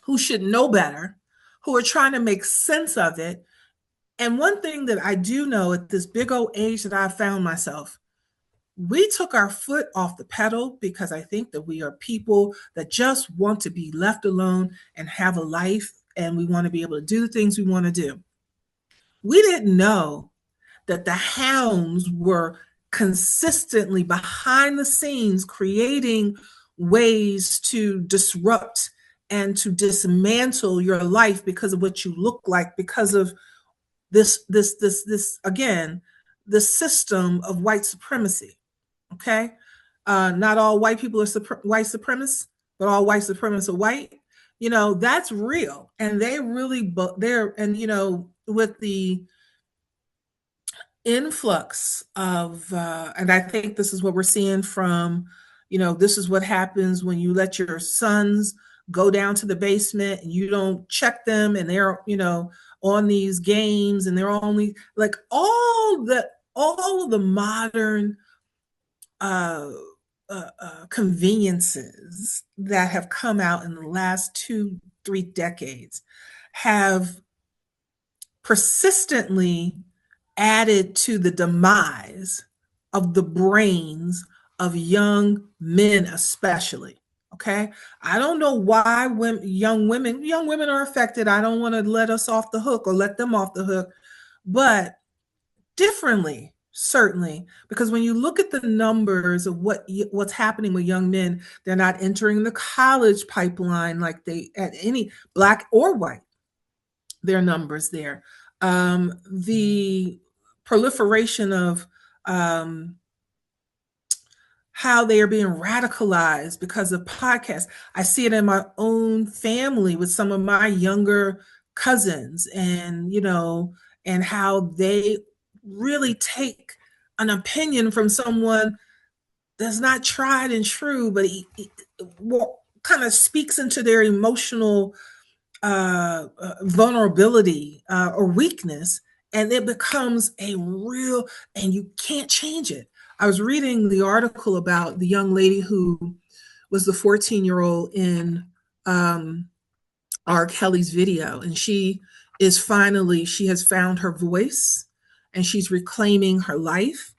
who should know better, who are trying to make sense of it. And one thing that I do know at this big old age that I found myself, we took our foot off the pedal because I think that we are people that just want to be left alone and have a life, and we want to be able to do the things we want to do. We didn't know that the hounds were consistently behind the scenes creating ways to disrupt and to dismantle your life because of what you look like, because of this again, the system of white supremacy. Okay. Not all white people are white supremacists, but all white supremacists are white. That's real. And they really, they're, and with the influx of, and I think this is what we're seeing from, this is what happens when you let your sons go down to the basement and you don't check them, and they're, on these games, and they're only like all of the modern uh, conveniences that have come out in the last 2, 3 decades have persistently added to the demise of the brains of young men, especially. Okay. I don't know why young women are affected. I don't want to let us off the hook or let them off the hook, but differently, certainly, because when you look at the numbers of what's happening with young men, they're not entering the college pipeline like they at any black or white. Their numbers there. The proliferation of how they are being radicalized because of podcasts. I see it in my own family with some of my younger cousins, and how they really take an opinion from someone that's not tried and true, but he kind of speaks into their emotional vulnerability or weakness, and it becomes a real, and you can't change it. I was reading the article about the young lady who was the 14-year-old in R. Kelly's video, and she has found her voice and she's reclaiming her life.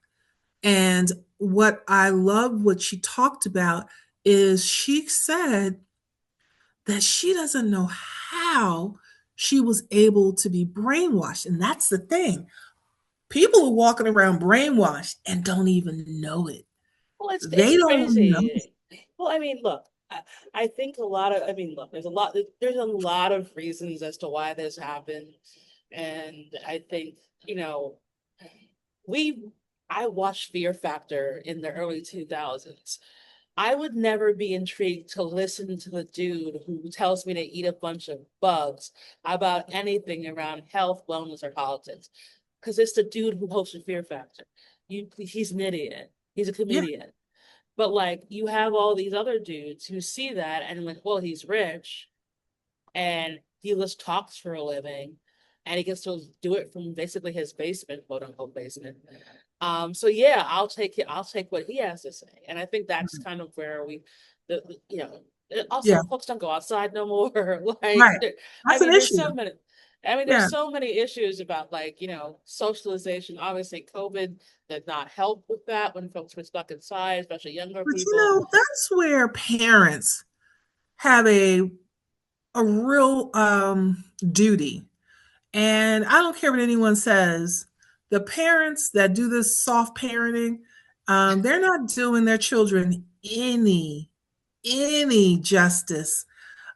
And what I love what she talked about is she said that she doesn't know how she was able to be brainwashed. And that's the thing. People are walking around brainwashed and don't even know it. Well, it's They don't know. crazy. Well, I mean, look, I think a lot of, I mean, look, there's a lot of reasons as to why this happened, and I think, you know, we, I watched Fear Factor in the early 2000s. I would never be intrigued to listen to the dude who tells me to eat a bunch of bugs about anything around health, wellness, or politics, because it's the dude who hosted Fear Factor. He's an idiot. He's a Yeah, comedian. But like you have all these other dudes who see that and like, well, he's rich and he just talks for a living and he gets to do it from basically his basement, quote unquote basement. So yeah, I'll take what he has to say. And I think that's kind of where you know, yeah, also folks don't go outside no more. Like right. I That's an mean, issue. there's Yeah. so many issues about like, socialization. Obviously, COVID did not help with that when folks were stuck inside, especially younger But people. that's where parents have a real duty. And I don't care what anyone says. The parents that do this soft parenting, they're not doing their children any justice.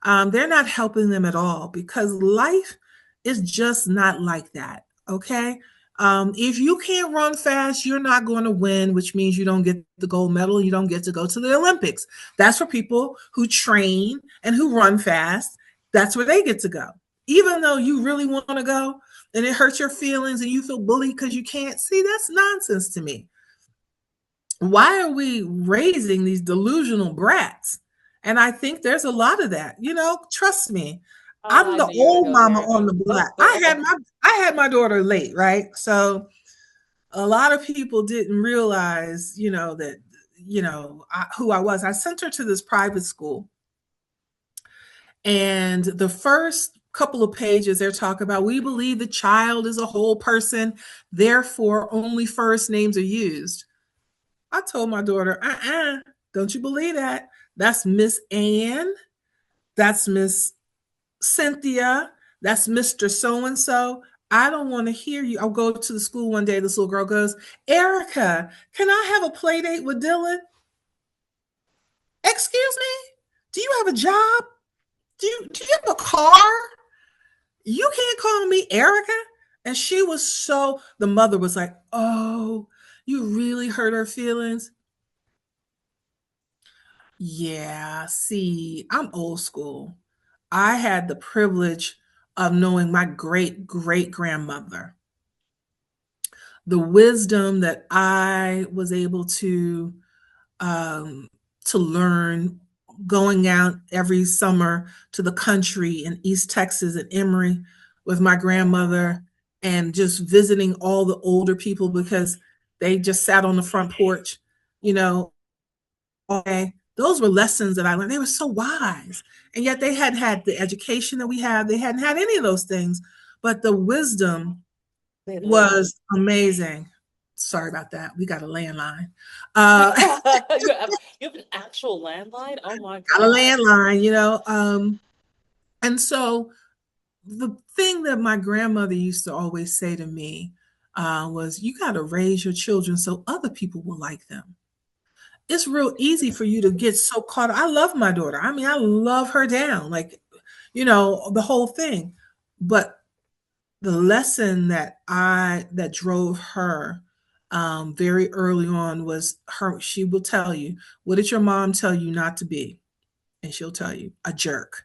They're not helping them at all because life is just not like that. Okay. If you can't run fast, you're not going to win, which means you don't get the gold medal. You don't get to go to the Olympics. That's for people who train and who run fast. That's where they get to go. Even though you really want to go and it hurts your feelings and you feel bullied because you can't see, that's nonsense to me. Why are we raising these delusional brats? And I think there's a lot of that. Trust me. Oh, I'm I the knew you were gonna old go mama there. on the block. I had my daughter late, right? So a lot of people didn't realize, that who I was. I sent her to this private school, and the first couple of pages they're talking about we believe the child is a whole person, therefore only first names are used. I told my daughter, don't you believe that? That's Miss Ann. That's Miss Cynthia. That's Mr. So and so. I don't want to hear you. I'll go to the school one day. This little girl goes, Erica, can I have a play date with Dylan? Excuse me? Do you have a job? Do you have a car? You can't call me Erica. And the mother was like, oh, you really hurt her feelings. Yeah, see, I'm old school. I had the privilege of knowing my great great grandmother. The wisdom that I was able um, to learn going out every summer to the country in East Texas at Emory with my grandmother and just visiting all the older people because they just sat on the front porch, you know, okay, those were lessons that I learned. They were so wise. And yet they hadn't had the education that we have. They hadn't had any of those things. But the wisdom They lived it. was amazing. Sorry about that. We got a landline. You have an actual landline? Oh my Got a God. landline. And so the thing that my grandmother used to always say to me was, you got to raise your children so other people will like them. It's real easy for you to get so caught. I love my daughter. I mean, I love her down, like, the whole thing. But the lesson that drove her very early on was she will tell you, what did your mom tell you not to be? And she'll tell you, a jerk.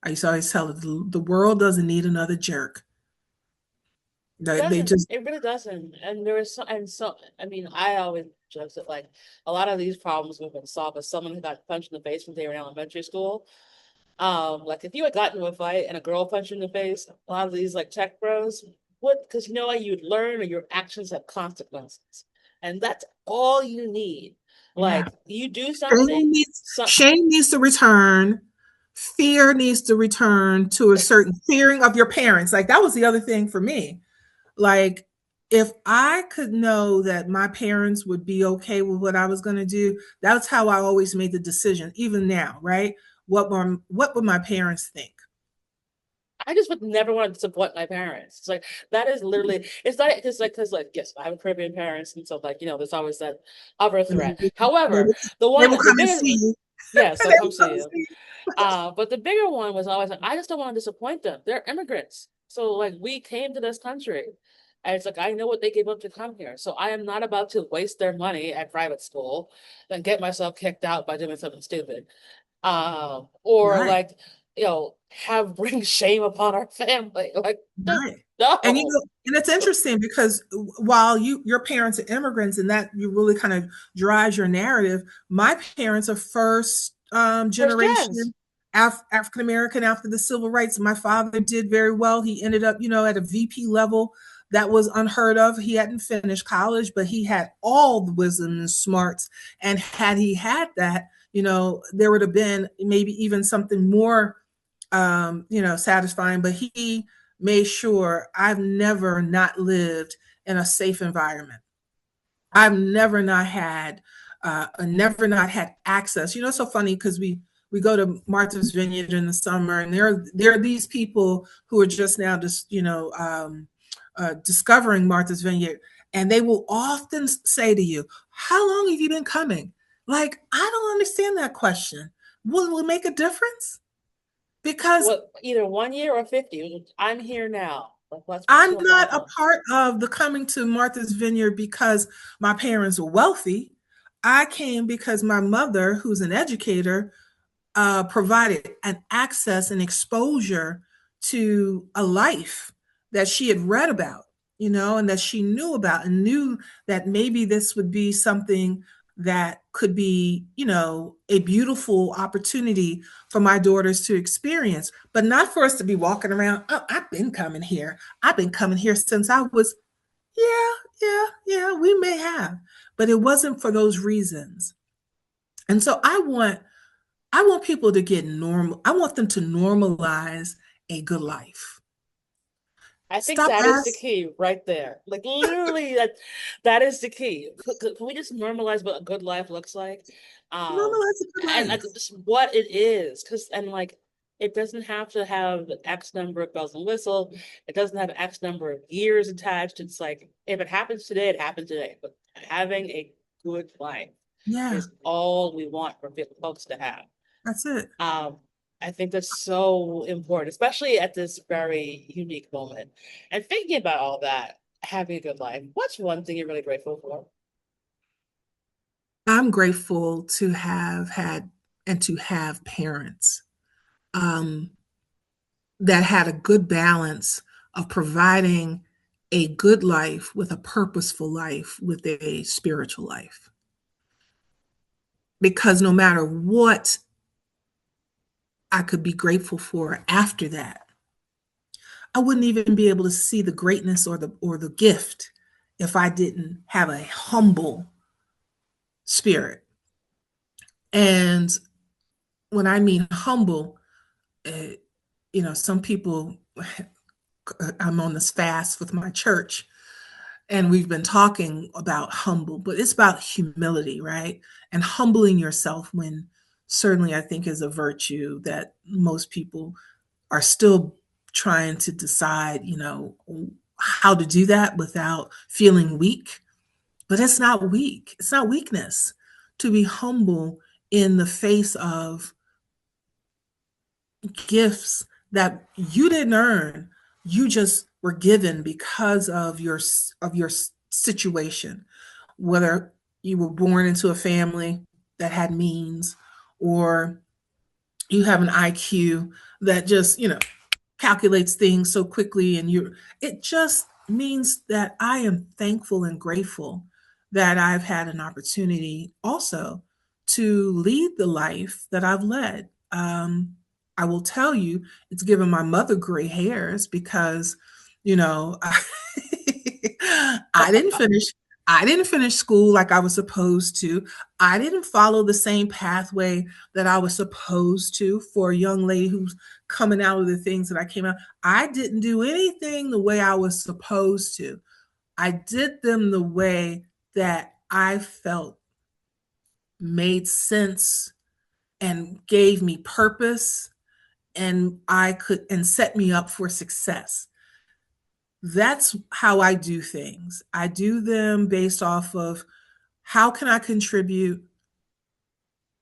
I used to always tell her, the world doesn't need another jerk. It They doesn't. just, It really doesn't. And there is so I mean, I always joke that like a lot of these problems have been solved by someone who got punched in the face when they were in elementary school. Like if you had gotten into a fight and a girl punched you in the face, a lot of these like tech bros would, because you know what, you'd learn or your actions have consequences. And that's all you need. yeah. Like you do Shame something, needs, so shame needs to return. Fear needs to return to a certain fearing of your parents. Like that was the other thing for me. Like if I could know that my parents would be okay with what I was going to do, that's how I always made the decision, even now, right? What would my parents think? I just would never want to disappoint my parents. It's like that is literally. It's not because like yes, I have Caribbean parents, and so like there's always that other And threat. they However, will, the they will the come and biggest, see you. yes, They they'll come will see come and you. see you. But the bigger one was always like, I just don't want to disappoint them. They're immigrants. So like we came to this country. And it's like I know what they gave up to come here. So I am not about to waste their money at private school, then get myself kicked out by doing something stupid. Or Right. like, have bring shame upon our family. Like just Right. And no. and it's interesting because while your parents are immigrants and that you really kind of drives your narrative, my parents are first First gens. generation African American after the civil rights. My father did very well. He ended up, at a VP level. That was unheard of. He hadn't finished college, but he had all the wisdom and smarts. And had he had that, there would have been maybe even something more satisfying, but he made sure I've never not lived in a safe environment. I've never not had access. It's so funny because we go to Martha's Vineyard in the summer, and there are these people who are just now just discovering Martha's Vineyard, and they will often say to you, "How long have you been coming?" Like I don't understand that question. Will it make a difference? Because What either 1 year or 50. I'm here now. Like what's I'm your not a problem? part of the coming to Martha's Vineyard because my parents were wealthy. I came because my mother, who's an educator, provided an access and exposure to a life that she had read about, and that she knew about and knew that maybe this would be something that could be, a beautiful opportunity for my daughters to experience, but not for us to be walking around. Oh, I've been coming here. I've been coming here since I was, yeah, yeah, yeah, we may have, but it wasn't for those reasons. And so I want people to get normal. I want them to normalize a good life. I think Stop that is the asking, key right there. Like literally that is the key. Can we just normalize what a good life looks like? Um normalize a good and like life. just what it is. Cause and like it doesn't have to have X number of bells and whistles. It doesn't have X number of years attached. It's like if it happens today, it happened today. But having a good life Yeah, is all we want for folks to have. that's it. Um, I think that's so important, especially at this very unique moment. And thinking about all that, having a good life, what's one thing you're really grateful for? I'm grateful to have had and to have parents um, that had a good balance of providing a good life with a purposeful life with a spiritual life. Because no matter what I could be grateful for after that, I wouldn't even be able to see the greatness or the gift if I didn't have a humble spirit. And when I mean humble, uh, some people, I'm on this fast with my church, and we've been talking about humble, but it's about humility, right? And humbling yourself when certainly I think is a virtue that most people are still trying to decide, how to do that without feeling weak. But it's not weak. It's not weakness to be humble in the face of gifts that you didn't earn. You just were given because of your situation, whether you were born into a family that had means, or you have an IQ that just calculates things so quickly, and it just means that I am thankful and grateful that I've had an opportunity also to lead the life that I've led. I will tell you, it's given my mother gray hairs because, I, I didn't finish. I didn't finish school like I was supposed to. I didn't follow the same pathway that I was supposed to for a young lady who's coming out of the things that I came out. I didn't do anything the way I was supposed to. I did them the way that I felt made sense and gave me purpose and I could and set me up for success. That's how I do things. I do them based off of how can I contribute?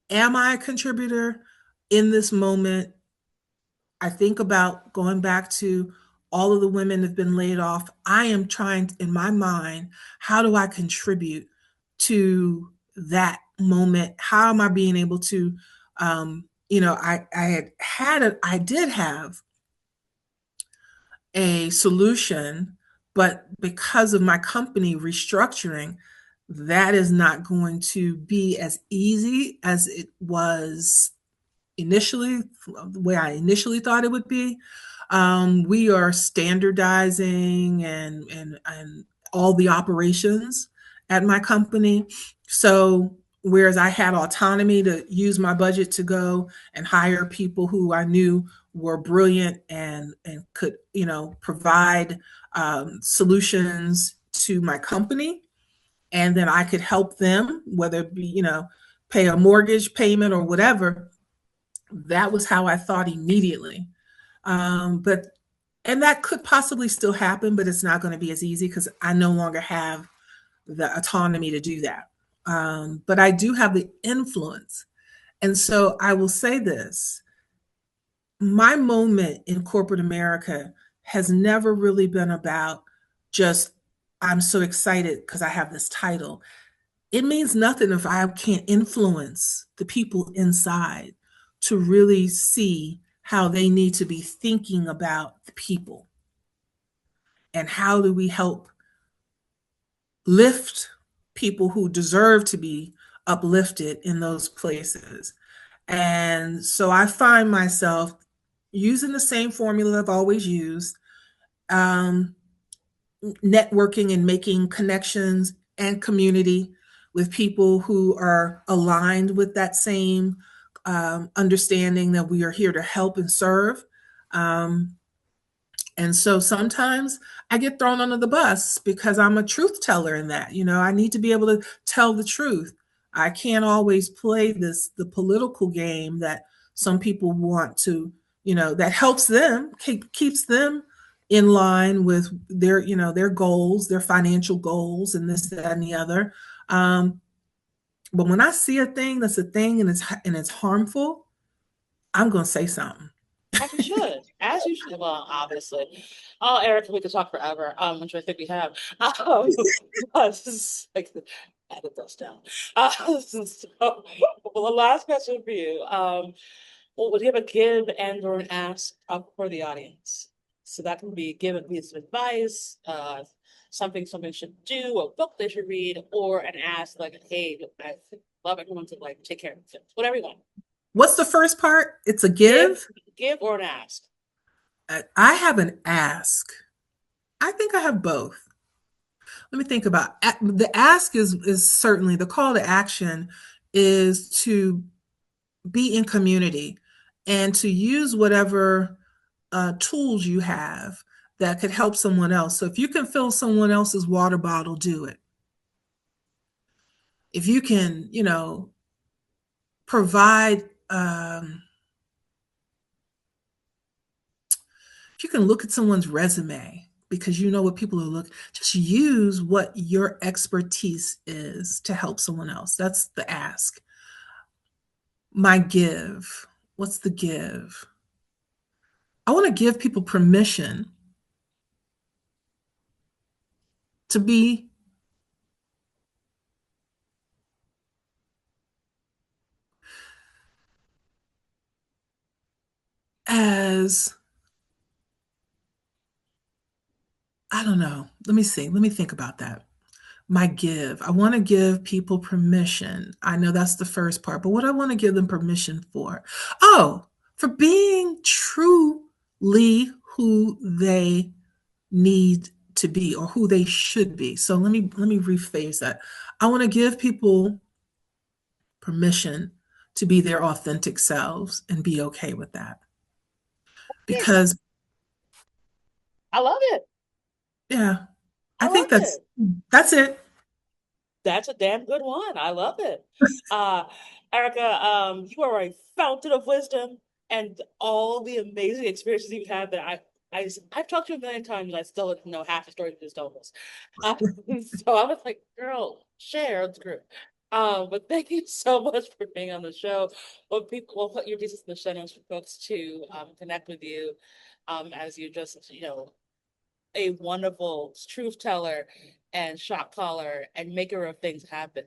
Am I a contributor in this moment? I think about going back to all of the women that have been laid off. I am trying in my mind, how do I contribute to that moment? How am I being able to, I did have a solution, but because of my company restructuring, that is not going to be as easy as it was initially, the way I initially thought it would be. We are standardizing and all the operations at my company. So whereas I had autonomy to use my budget to go and hire people who I knew were brilliant and could provide solutions to my company, and then I could help them, whether it be pay a mortgage payment or whatever. That was how I thought immediately. But and that could possibly still happen, but it's not going to be as easy because I no longer have the autonomy to do that. But I do have the influence. And so I will say this, my moment in corporate America has never really been about just, I'm so excited because I have this title. It means nothing if I can't influence the people inside to really see how they need to be thinking about the people and how do we help lift people who deserve to be uplifted in those places. And so I find myself using the same formula I've always used, um, networking and making connections and community with people who are aligned with that same understanding that we are here to help and serve. Um, and so sometimes I get thrown under the bus because I'm a truth teller in that. I need to be able to tell the truth. I can't always play the political game that some people want to, that helps them, keeps them in line with their goals, their financial goals, and this, that, and the other. But when I see a thing that's a thing and it's harmful, I'm going to say something. As you should. As you should. Well, obviously. Oh, Erica, we could talk forever, which I think we have. But like, edit those down. So, well, the last question for you. Well, would you have a give and or an ask up for the audience? So that can be give a piece of advice, something should do, a book they should read, or an ask like, hey, I love everyone to like take care of it. Whatever you want. What's the first part? It's a Give, give? give or an ask. I have an ask. I think I have both. Let me think about the ask is certainly the call to action is to be in community and to use whatever tools you have that could help someone else. So if you can fill someone else's water bottle, do it. If you can, provide, if you can look at someone's resume because you know what people are looking, just use what your expertise is to help someone else. That's the ask. My give. What's the give? I want to give people permission to be as, I don't know. Let me see. Let me think about that. My give. I want to give people permission. I know that's the first part, but what I want to give them permission for? Oh, for being truly who they need to be or who they should be. So let me rephrase that. I want to give people permission to be their authentic selves and be okay with that. Okay, Because I love it. yeah, I I love think it. that's it. That's a damn good one. I love it. Uh, Erica, you are a fountain of wisdom and all the amazing experiences you've had that I've talked to you a million times and I still don't know half the story you just told us. Uh, so I was like, girl, share the group. But thank you so much for being on the show. We'll put your details in the show notes for folks to connect with you as you just, a wonderful truth teller and shot caller and maker of things happen.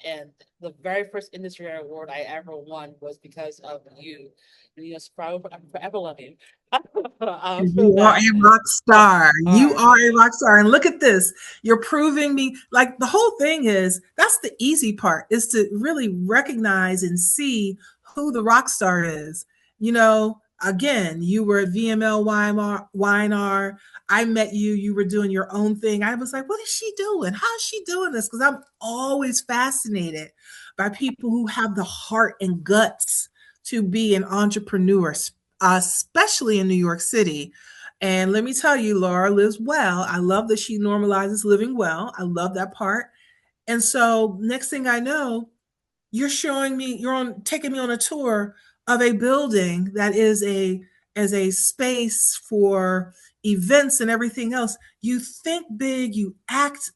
And the very first industry award I ever won was because of you. And, I'm forever love you for You are that. a rock But star. all You right, are a rock star. And look at this. You're proving me like the whole thing is that's the easy part is to really recognize and see who the rock star is. Again, you were at VML Weiner. I met you. You were doing your own thing. I was like, what is she doing? How is she doing this? Because I'm always fascinated by people who have the heart and guts to be an entrepreneur, especially in New York City. And let me tell you, Laura lives well. I love that she normalizes living well. I love that part. And so, next thing I know, taking me on a tour of a building that is a as a space for events and everything else. You think big, you act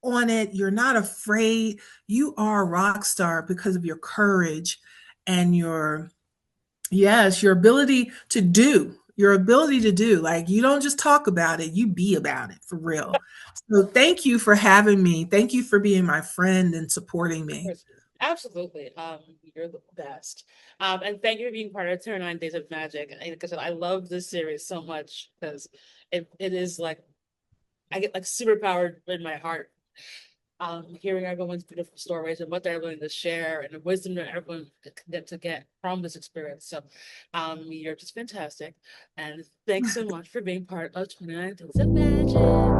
on it, you're not afraid. You are a rock star because of your courage and your ability to do, like you don't just talk about it, you be about it for real. So thank you for having me. Thank you for being my friend and supporting of me. course, absolutely. You're the best. And thank you for being part of 29 Days of Magic. And like I said, I love this series so much because it is like I get like superpowered in my heart hearing everyone's beautiful stories and what they're willing to share and the wisdom that everyone to get from this experience. So, you're just fantastic. And thanks so much for being part of 29 Days of Magic.